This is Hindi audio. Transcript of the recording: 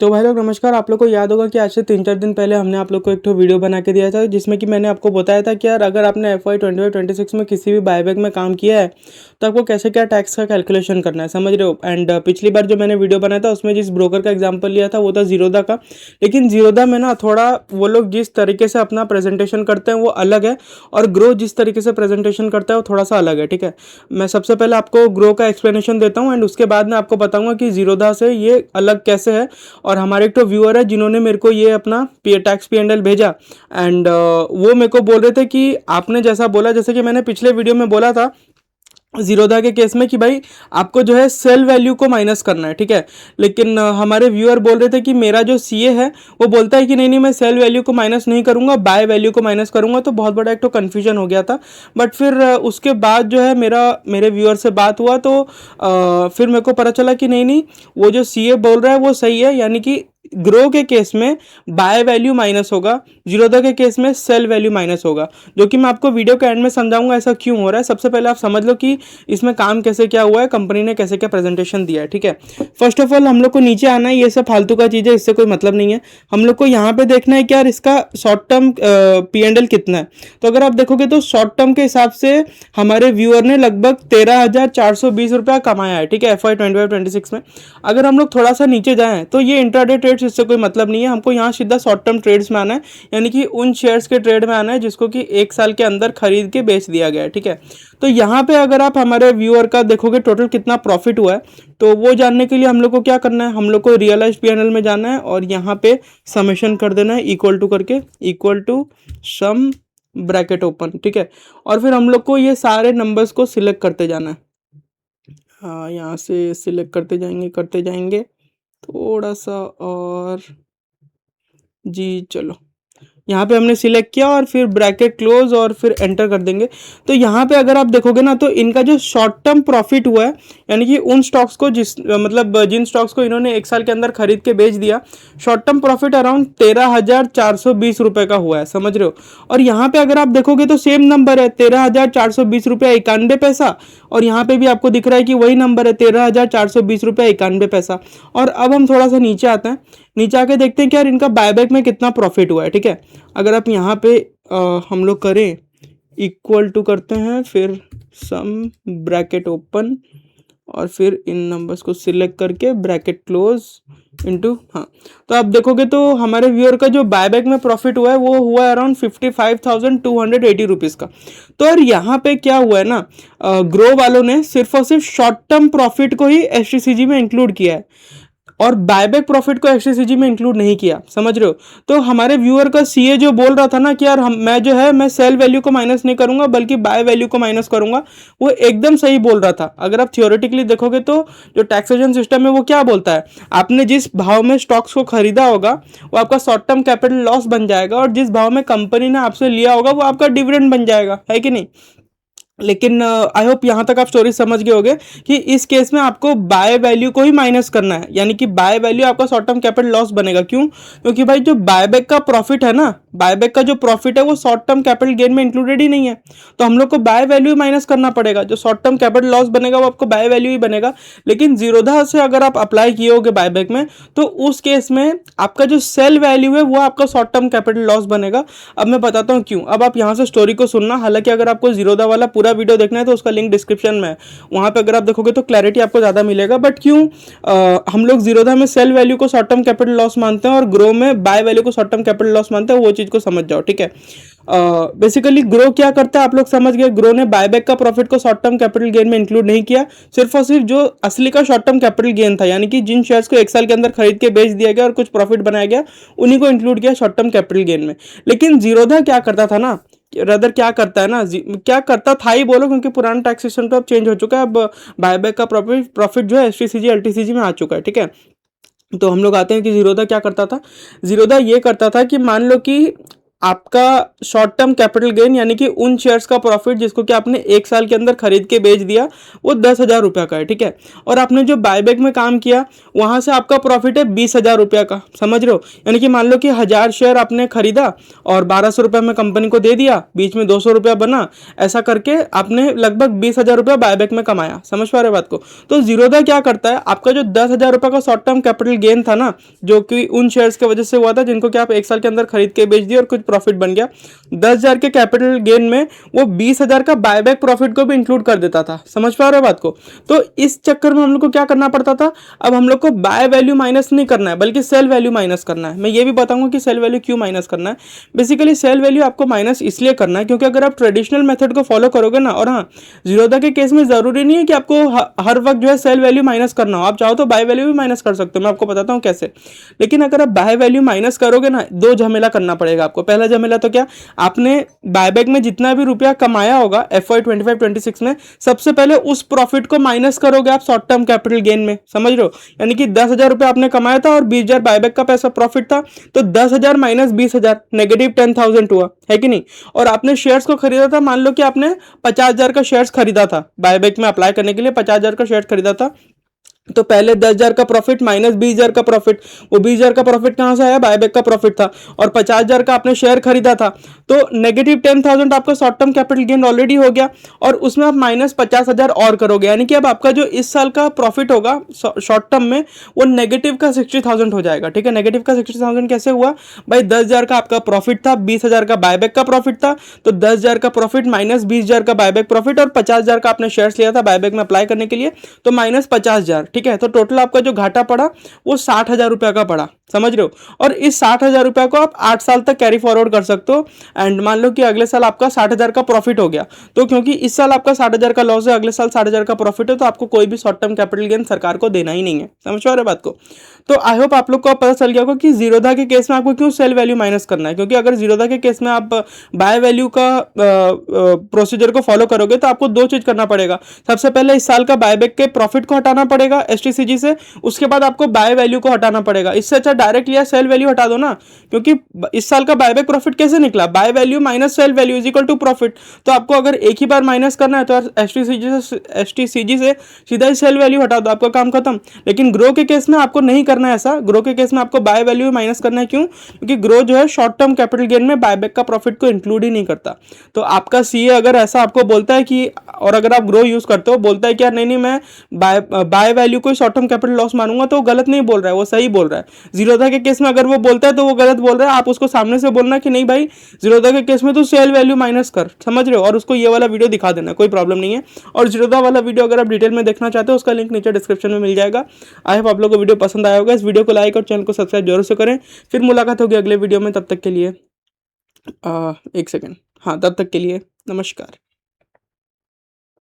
तो भाई लोग नमस्कार। आप लोग को याद होगा कि आज से 3-4 दिन पहले हमने आप लोग को एक तो वीडियो बना के दिया था जिसमें कि मैंने आपको बताया था कि यार अगर आपने FY 25-26 में किसी भी बायबैक में काम किया है तो आपको कैसे क्या टैक्स का कैलकुलेशन करना है, समझ रहे हो। एंड पिछली बार जो मैंने वीडियो बनाया था उसमें जिस ब्रोकर का एग्जाम्पल लिया था वो था जीरोधा का। लेकिन जीरोधा में ना थोड़ा वो लोग जिस तरीके से अपना प्रेजेंटेशन करते हैं वो अलग है और ग्रो जिस तरीके से प्रेजेंटेशन करता है वो थोड़ा सा अलग है। ठीक है, मैं सबसे पहले आपको ग्रो का एक्सप्लेनेशन देता हूँ एंड उसके बाद मैं आपको बताऊंगा कि जीरोधा से ये अलग कैसे है। और हमारे एक तो व्यूअर है जिन्होंने मेरे को ये अपना टैक्स P&L भेजा एंड वो मेरे को बोल रहे थे कि आपने जैसा बोला, जैसे कि मैंने पिछले वीडियो में बोला था जीरोधा के केस में कि भाई आपको जो है सेल वैल्यू को माइनस करना है। ठीक है, लेकिन हमारे व्यूअर बोल रहे थे कि मेरा जो CA है वो बोलता है कि नहीं नहीं मैं सेल वैल्यू को माइनस नहीं करूंगा, बाय वैल्यू को माइनस करूंगा। तो बहुत बड़ा एक तो कन्फ्यूजन हो गया था। बट फिर उसके बाद जो है मेरे व्यूअर से बात हुआ तो फिर मेरे को पता चला कि नहीं नहीं वो जो CA बोल रहा है वो सही है, यानी कि ग्रो के केस में बाय वैल्यू माइनस होगा, जीरोधा के केस में सेल वैल्यू माइनस होगा, जो कि मैं आपको वीडियो के एंड में समझाऊंगा ऐसा क्यों हो रहा है। सबसे पहले आप समझ लो कि इसमें काम कैसे क्या हुआ है, कंपनी ने कैसे क्या प्रेजेंटेशन दिया है। ठीक है, फर्स्ट ऑफ ऑल हम लोग को नीचे आना है, ये सब फालतू का चीज़ है, इससे कोई मतलब नहीं है। हम लोग को यहाँ पे देखना है कि यार इसका शॉर्ट टर्म P&L कितना है। तो अगर आप देखोगे तो शॉर्ट टर्म के हिसाब से हमारे व्यूअर ने लगभग 13,420 रुपया कमाया है। ठीक है, FY 25-26 में। अगर हम लोग थोड़ा सा नीचे जाएं तो ये इंट्राडे ट्रेड्स, इससे कोई मतलब नहीं है। हमको यहाँ सीधा शॉर्ट टर्म ट्रेड्स में आना है, यानी कि उन शेयर्स के ट्रेड में आना है जिसको कि 1 साल के अंदर खरीद के बेच दिया गया है। ठीक है, तो यहाँ पे अगर आप हमारे व्यूअर का देखोगे टोटल कितना प्रॉफिट हुआ है तो वो जानने के लिए हम लोग को क्या करना है, हम लोग को रियलाइज P&L में जाना है और यहाँ पे समेशन कर देना है इक्वल टू करके, equal to sum bracket open. ठीक है, और फिर हम लोग को ये सारे नंबर्स को सिलेक्ट करते जाना है। हाँ, यहाँ से सिलेक्ट करते जाएंगे थोड़ा सा और जी। चलो, यहाँ पे हमने सिलेक्ट किया और फिर ब्रैकेट क्लोज और फिर एंटर कर देंगे। तो यहाँ पे अगर आप देखोगे ना तो इनका जो शॉर्ट टर्म प्रॉफिट हुआ है, यानी कि उन स्टॉक्स को जिन स्टॉक्स को इन्होंने 1 साल के अंदर खरीद के बेच दिया, शॉर्ट टर्म प्रॉफिट अराउंड 13,420 रुपये का हुआ है, समझ रहे हो। और यहाँ पे अगर आप देखोगे तो सेम नंबर है 13,420 रुपया 91 पैसा, और यहाँ पे भी आपको दिख रहा है कि वही नंबर है 13,420 रुपया 91 पैसा। और अब हम थोड़ा सा नीचे आते हैं, नीचे आके देखते हैं कि यार इनका बायबैक में कितना प्रॉफिट हुआ है। ठीक है, अगर आप यहाँ पे हम लोग करें इक्वल टू करते हैं, फिर सम ब्रैकेट ओपन और फिर इन नंबर्स को सिलेक्ट करके ब्रैकेट क्लोज इनटू, हाँ, तो आप देखोगे तो हमारे व्यूअर का जो बायबैक में प्रॉफिट हुआ है वो हुआ है अराउंड 55,280 रुपीज़ का। तो यार यहाँ पे क्या हुआ है ना, ग्रो वालों ने सिर्फ और सिर्फ शॉर्ट टर्म प्रॉफिट को ही HTCG में इंक्लूड किया है और बायबैक प्रॉफिट को HTCG में इंक्लूड नहीं किया, समझ रहे हो। तो हमारे व्यूअर का CA जो बोल रहा था ना कि यार मैं जो है मैं सेल वैल्यू को माइनस नहीं करूंगा बल्कि बाय वैल्यू को माइनस करूंगा, वो एकदम सही बोल रहा था। अगर आप थियोरेटिकली देखोगे तो जो टैक्सेशन सिस्टम है वो क्या बोलता है, आपने जिस भाव में स्टॉक्स को खरीदा होगा वो आपका शॉर्ट टर्म कैपिटल लॉस बन जाएगा और जिस भाव में कंपनी ने आपसे लिया होगा वो आपका डिविडेंड बन जाएगा, है कि नहीं। लेकिन आई होप यहाँ तक आप स्टोरी समझ गए होंगे कि इस केस में आपको बाय वैल्यू को ही माइनस करना है, यानी कि बाय वैल्यू आपका शॉर्ट टर्म कैपिटल लॉस बनेगा। क्यों? क्योंकि भाई जो बायबैक का प्रॉफिट है ना, बायबैक का जो प्रॉफिट है वो शॉर्ट टर्म कैपिटल गेन में इंक्लूडेड ही नहीं है, तो हम लोग को बाय वैल्यू माइनस करना पड़ेगा। जो शॉर्ट टर्म कैपिटल लॉस बनेगा वो आपको बाय वैल्यू ही बनेगा। लेकिन जीरोधा से अगर आप अप्लाई किए होगे बायबैक में तो उस केस में आपका जो सेल वैल्यू है वो आपका शॉर्ट टर्म कैपिटल लॉस बनेगा। अब मैं बताता हूँ क्यों। अब आप यहाँ से स्टोरी को सुनना, हालांकि अगर आपको जीरोधा वाला पूरा वीडियो देखना है तो उसका लिंक डिस्क्रिप्शन में है, वहां पे अगर आप देखोगे तो क्लैरिटी आपको ज्यादा मिलेगा। बट क्यों हम लोग जीरोधा में सेल वैल्यू को शॉर्ट टर्म कैपिटल लॉस मानते हैं और ग्रो में बाय वैल्यू को शॉर्ट टर्म कैपिटल लॉस मानते हैं, वो चीज को समझ जाओ। ठीक है, बेसिकली ग्रो क्या करता है आप लोग समझ गए। ग्रो ने बायबैक का प्रॉफिट को शॉर्ट टर्म कैपिटल गेन में इंक्लूड नहीं किया, सिर्फ और सिर्फ जो असली का शॉर्ट टर्म कैपिटल गेन था, यानी कि जिन शेयर्स को 1 साल के अंदर खरीद के बेच दिया गया और कुछ प्रॉफिट बनाया गया उन्हीं को इंक्लूड किया शॉर्ट टर्म कैपिटल गेन में। लेकिन जीरोधा क्या करता था ना, रदर क्या करता है ना, क्या करता था ही बोलो, क्योंकि पुराना टैक्स सिस्टम तो अब चेंज हो चुका है। अब बायबैक का प्रॉफिट जो है HTCG LTCG में आ चुका है। ठीक है, तो हम लोग आते हैं कि जीरोधा क्या करता था। जीरोधा ये करता था कि मान लो कि आपका शॉर्ट टर्म कैपिटल गेन यानी कि उन शेयर्स का प्रॉफिट जिसको कि आपने 1 साल के अंदर खरीद के बेच दिया, वो 10,000 रुपये का है, ठीक है। और आपने जो बायबैक में काम किया वहां से आपका प्रॉफिट है 20,000 रुपये का, समझ रहे हो। यानी कि मान लो कि 1000 शेयर आपने खरीदा और 1200 रुपये में कंपनी को दे दिया, बीच में 200 रुपया बना, ऐसा करके आपने लगभग 20,000 रुपये बायबैक में कमाया। समझ पा रहे बात को। तो जीरोधा क्या करता है, आपका जो 10,000 रुपये का शॉर्ट टर्म कैपिटल गेन था ना, जो कि उन शेयर्स की वजह से हुआ था जिनको कि आप 1 साल के अंदर खरीद के बेच दिए और कुछ प्रॉफिट बन गया, 10,000 के कैपिटल गेन में वो 20,000 का बायबैक प्रॉफिट को भी इंक्लूड कर देता था। समझ पा रहे हो बात को। तो इस चक्कर में हम लोग को क्या करना पड़ता था, अब हम लोग को बाय वैल्यू माइनस नहीं करना है बल्कि सेल वैल्यू माइनस करना है। मैं ये भी बताऊंगा कि सेल वैल्यू क्यों माइनस करना है। बेसिकली सेल वैल्यू आपको माइनस इसलिए करना है क्योंकि अगर आप ट्रेडिशनल मेथड को फॉलो करोगे ना, और हाँ, जीरोधा के केस में जरूरी नहीं है कि आपको हर वक्त जो है सेल वैल्यू माइनस करना हो, आप चाहो तो बाय वैल्यू भी माइनस कर सकते हो, मैं आपको बताता हूँ कैसे। लेकिन अगर आप बाय वैल्यू माइनस करोगे ना, दो झमेला करना पड़ेगा आपको। पहला झमेला तो क्या, आपने बायबैक में जितना भी रुपया कमाया होगा FY 25-26 में, सबसे पहले उस प्रॉफिट को माइनस करोगे आप शॉर्ट टर्म कैपिटल गेन में, समझ रहे हो। यानी कि 10,000 रुपये आपने कमाया था और 20,000 बायबैक का पैसा प्रॉफिट था, तो 10,000 माइनस 20,000 नेगेटिव 10,000 हुआ, है कि नहीं। और आपने शेयर्स को खरीदा था, मान लो कि आपने 50,000 का शेयर्स खरीदा था बायबैक में अप्लाई करने के लिए, 50,000 का शेयर खरीदा था, तो पहले 10,000 का प्रॉफिट माइनस 20,000 का प्रॉफिट, वो 20,000 का प्रॉफिट कहां से आया, बायबैक का प्रॉफिट था, और 50,000 का आपने शेयर खरीदा था, तो नेगेटिव 10,000 आपका short term capital gain already हो गया, और उसमें आप माइनस 50,000 और करोगे। यानी कि अब आपका जो इस साल का प्रॉफिट होगा शॉर्ट टर्म में, वो नेगेटिव का 60,000 हो जाएगा, ठीक है। नेगेटिव का 60,000 कैसे हुआ भाई, 10,000 का आपका प्रॉफिट था, 20,000 का बायबैक का प्रॉफिट था, तो 10,000 का प्रॉफिट माइनस 20,000 का बायबैक प्रॉफिट, और 50,000 का आपने शेयर्स लिया था बायबैक में अप्लाई करने के लिए, तो माइनस 50,000, ठीक है। तो टोटल आपका जो घाटा पड़ा वो 60,000 रुपए का पड़ा, समझ रहे हो। और इस 60,000 रुपए को आप 8 साल तक कैरी फॉरवर्ड कर सकते हो। एंड मान लो कि अगले साल आपका 60,000 का प्रॉफिट हो गया, तो क्योंकि इस साल आपका 60,000 का लॉस है, अगले साल 60,000 का प्रॉफिट है, तो आपको कोई भी शॉर्ट टर्म कैपिटल गेन सरकार को देना ही नहीं है। समझ पा रहे बात को। तो आई होप आप लोग को पता चल गया होगा कि जीरोधा के केस में आपको क्यों सेल वैल्यू माइनस करना है। क्योंकि अगर जीरोधा के केस में आप बाय वैल्यू का प्रोसीजर को फॉलो करोगे तो आपको दो चीज करना पड़ेगा। सबसे पहले इस साल का बायबैक के प्रॉफिट को हटाना पड़ेगा STCG से, उसके बाद आपको बाय वैल्यू को हटाना पड़ेगा। इससे अच्छा डायरेक्ट लिया सेल वैल्यू हटा दो ना, क्योंकि इस साल का बायबैक प्रॉफिट कैसे निकला, buy value minus sell value is equal to profit. तो आपको अगर एक ही बार माइनस करना है तो STCG से सीधा ही सेल वैल्यू हटा दो, आपका काम खत्म। लेकिन ग्रो के केस में आपको नहीं करना है ऐसा। ग्रो के केस में आपको बाय वैल्यू माइनस करना है। क्यों? क्योंकि ग्रो जो है शॉर्ट टर्म कैपिटल गेन में बायबैक का प्रॉफिट को इंक्लूड ही नहीं करता। तो आपका CA अगर ऐसा आपको बोलता है कि, और अगर आप ग्रो यूज करते हो, बोलता है कि यार नहीं मैं बाय वैल्यू को शॉर्ट टर्म कैपिटल लॉस मानूंगा, तो वो गलत नहीं बोल रहा है, वो सही बोल रहा है। जीरोधा के केस में अगर वो बोलता है तो वो गलत बोल रहा है। आप उसको सामने से बोलना कि नहीं भाई जीरोधा के केस में तो सेल वैल्यू माइनस कर, समझ रहे हो, और उसको ये वाला वीडियो दिखा देना, कोई प्रॉब्लम नहीं है। और जीरोधा वाला वीडियो अगर आप डिटेल में देखना चाहते हो उसका लिंक नीचे डिस्क्रिप्शन में मिल जाएगा। आई होप आप लोगों को वीडियो पसंद आया होगा। इस वीडियो को लाइक और चैनल को सब्सक्राइब जरूर से करें। फिर मुलाकात होगी अगले वीडियो में, तब तक के लिए एक सेकेंड, हाँ, तब तक के लिए नमस्कार।